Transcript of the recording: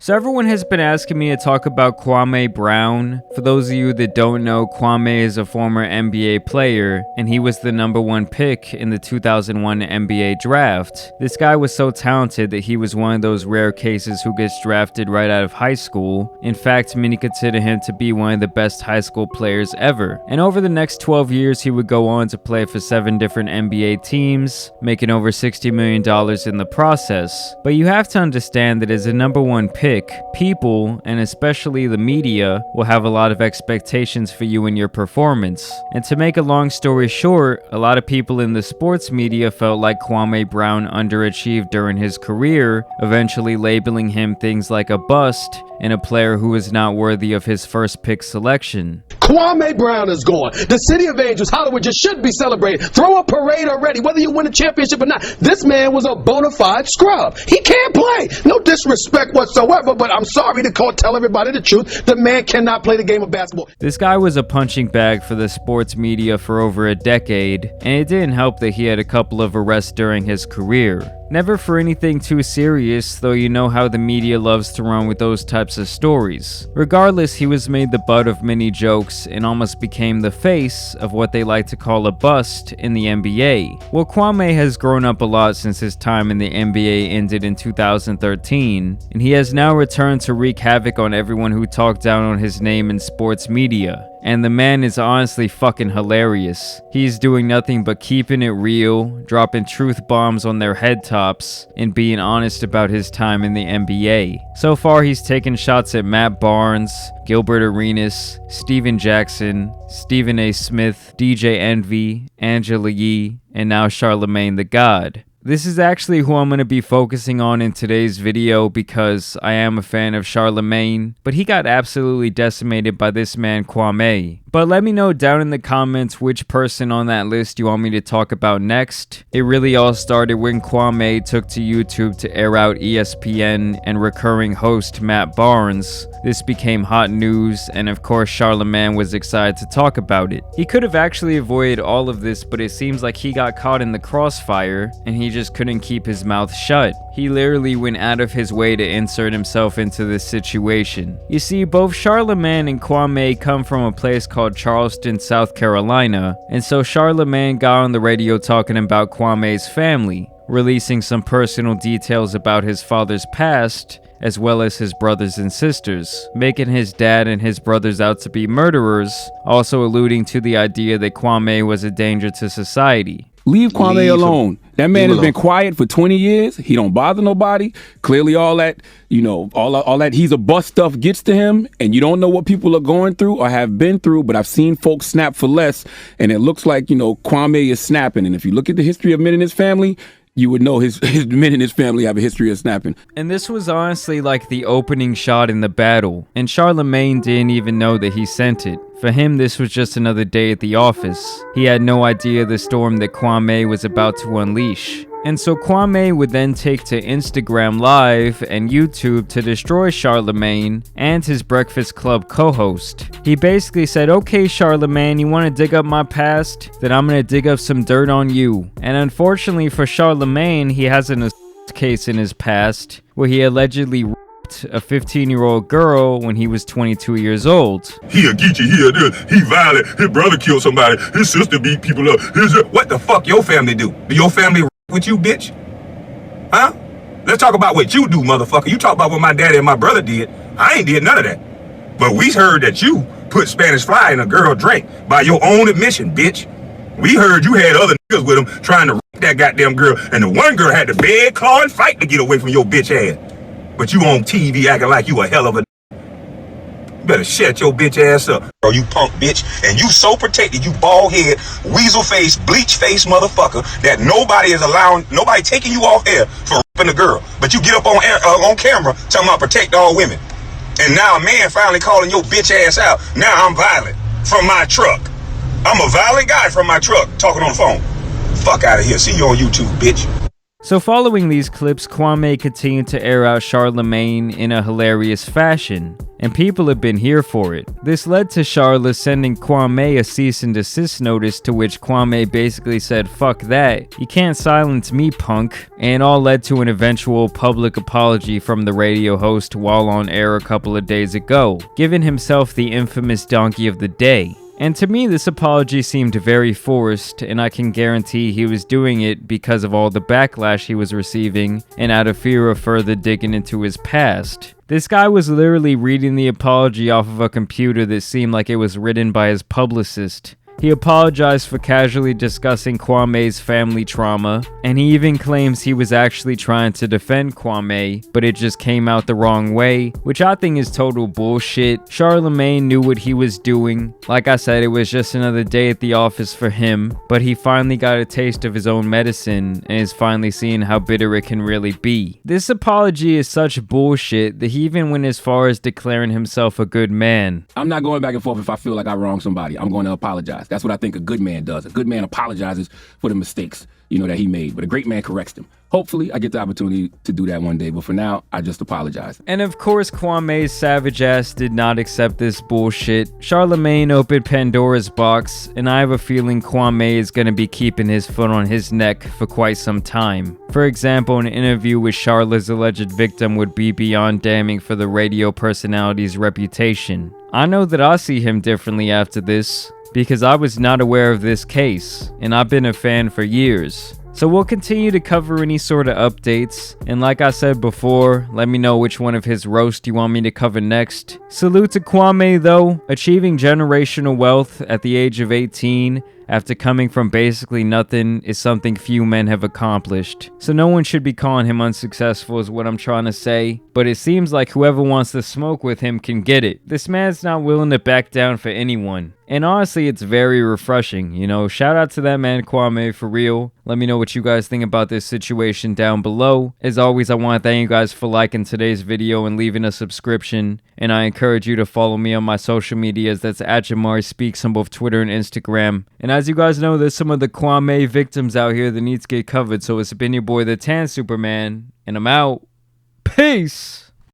So everyone has been asking me to talk about Kwame Brown. For those of you that don't know, Kwame is a former NBA player, and he was the #1 pick in the 2001 NBA draft. This guy was so talented that he was one of those rare cases who gets drafted right out of high school. In fact, many consider him to be one of the best high school players ever. And over the next 12 years, he would go on to play for 7 different NBA teams, making over $60 million in the process. But you have to understand that as a #1 pick, people, and especially the media, will have a lot of expectations for you and your performance. And to make a long story short, a lot of people in the sports media felt like Kwame Brown underachieved during his career, eventually labeling him things like a bust and a player who is not worthy of his first pick selection. Kwame Brown is gone. The City of Angels, Hollywood, just should be celebrated. Throw a parade already, whether you win a championship or not. This man was a bona fide scrub. He can't play. No disrespect whatsoever, but I'm sorry to tell everybody the truth. The man cannot play the game of basketball. This guy was a punching bag for the sports media for over a decade, and it didn't help that he had a couple of arrests during his career. Never for anything too serious, though you know how the media loves to run with those types of stories. Regardless, he was made the butt of many jokes and almost became the face of what they like to call a bust in the NBA. Well, Kwame has grown up a lot since his time in the NBA ended in 2013, and he has now returned to wreak havoc on everyone who talked down on his name in sports media. And the man is honestly fucking hilarious. He's doing nothing but keeping it real, dropping truth bombs on their head tops, and being honest about his time in the NBA. So far, he's taken shots at Matt Barnes, Gilbert Arenas, Steven Jackson, Stephen A. Smith, DJ Envy, Angela Yee, and now Charlamagne the God. This is actually who I'm going to be focusing on in today's video because I am a fan of Charlamagne, but he got absolutely decimated by this man Kwame. But let me know down in the comments which person on that list you want me to talk about next. It really all started when Kwame took to YouTube to air out ESPN and recurring host Matt Barnes. This became hot news, and of course Charlamagne was excited to talk about it. He could have actually avoided all of this, but it seems like he got caught in the crossfire, and he just couldn't keep his mouth shut. He literally went out of his way to insert himself into this situation. You see, both Charlamagne and Kwame come from a place called Charleston, South Carolina, and so Charlamagne got on the radio talking about Kwame's family, releasing some personal details about his father's past, as well as his brothers and sisters, making his dad and his brothers out to be murderers, also alluding to the idea that Kwame was a danger to society. Leave Kwame alone. That man has been quiet for 20 years. He don't bother nobody. Clearly all that, all that he's a bust stuff gets to him, and you don't know what people are going through or have been through, but I've seen folks snap for less, and it looks like, Kwame is snapping. And if you look at the history of men in his family, you would know his men in his family have a history of snapping. And this was honestly like the opening shot in the battle, and Charlamagne didn't even know that he sent it. For him, this was just another day at the office. He had no idea the storm that Kwame was about to unleash. And so Kwame would then take to Instagram Live and YouTube to destroy Charlamagne and his Breakfast Club co-host. He basically said, "Okay, Charlamagne, you want to dig up my past? Then I'm going to dig up some dirt on you." And unfortunately for Charlamagne, he has an case in his past where he allegedly a 15-year-old girl when he was 22 years old. He a geechee, he a this, he violent, his brother killed somebody, his sister beat people up, what the fuck your family do? Do your family with you, bitch? Huh? Let's talk about what you do, motherfucker. You talk about what my daddy and my brother did. I ain't did none of that. But we heard that you put Spanish fly in a girl drink by your own admission, bitch. We heard you had other niggas with them trying to rape that goddamn girl, and the one girl had to beg, claw, and fight to get away from your bitch ass. But you on TV acting like you a hell of a you better shut your bitch ass up. Bro, you punk bitch, and you so protected, you bald head, weasel face, bleach face motherfucker, that nobody taking you off air for raping a girl. But you get up on air, on camera talking about protect all women. And now a man finally calling your bitch ass out. Now I'm violent from my truck. I'm a violent guy from my truck talking on the phone. Fuck out of here. See you on YouTube, bitch. So following these clips, Kwame continued to air out Charlamagne in a hilarious fashion, and people have been here for it. This led to Charla sending Kwame a cease and desist notice, to which Kwame basically said, "Fuck that, you can't silence me, punk," and all led to an eventual public apology from the radio host while on air a couple of days ago, giving himself the infamous donkey of the day. And to me, this apology seemed very forced, and I can guarantee he was doing it because of all the backlash he was receiving and out of fear of further digging into his past. This guy was literally reading the apology off of a computer that seemed like it was written by his publicist. He apologized for casually discussing Kwame's family trauma, and he even claims he was actually trying to defend Kwame, but it just came out the wrong way, which I think is total bullshit. Charlamagne knew what he was doing. Like I said, it was just another day at the office for him, but he finally got a taste of his own medicine and is finally seeing how bitter it can really be. This apology is such bullshit that he even went as far as declaring himself a good man. I'm not going back and forth if I feel like I wronged somebody. I'm going to apologize. That's what I think a good man does. A good man apologizes for the mistakes, that he made, but a great man corrects them. Hopefully, I get the opportunity to do that one day, but for now, I just apologize. And of course, Kwame's savage ass did not accept this bullshit. Charlamagne opened Pandora's box, and I have a feeling Kwame is going to be keeping his foot on his neck for quite some time. For example, an interview with Charla's alleged victim would be beyond damning for the radio personality's reputation. I know that I see him differently after this, because I was not aware of this case, and I've been a fan for years. So we'll continue to cover any sort of updates, and like I said before, let me know which one of his roasts you want me to cover next. Salute to Kwame though, achieving generational wealth at the age of 18 after coming from basically nothing is something few men have accomplished. So no one should be calling him unsuccessful is what I'm trying to say, but it seems like whoever wants to smoke with him can get it. This man's not willing to back down for anyone. And honestly, it's very refreshing, shout out to that man Kwame for real. Let me know what you guys think about this situation down below. As always, I want to thank you guys for liking today's video and leaving a subscription. And I encourage you to follow me on my social medias. That's at JAMARI Speaks on both Twitter and Instagram. And as you guys know, there's some of the Kwame victims out here that need to get covered. So it's been your boy, the Tan Superman, and I'm out. Peace!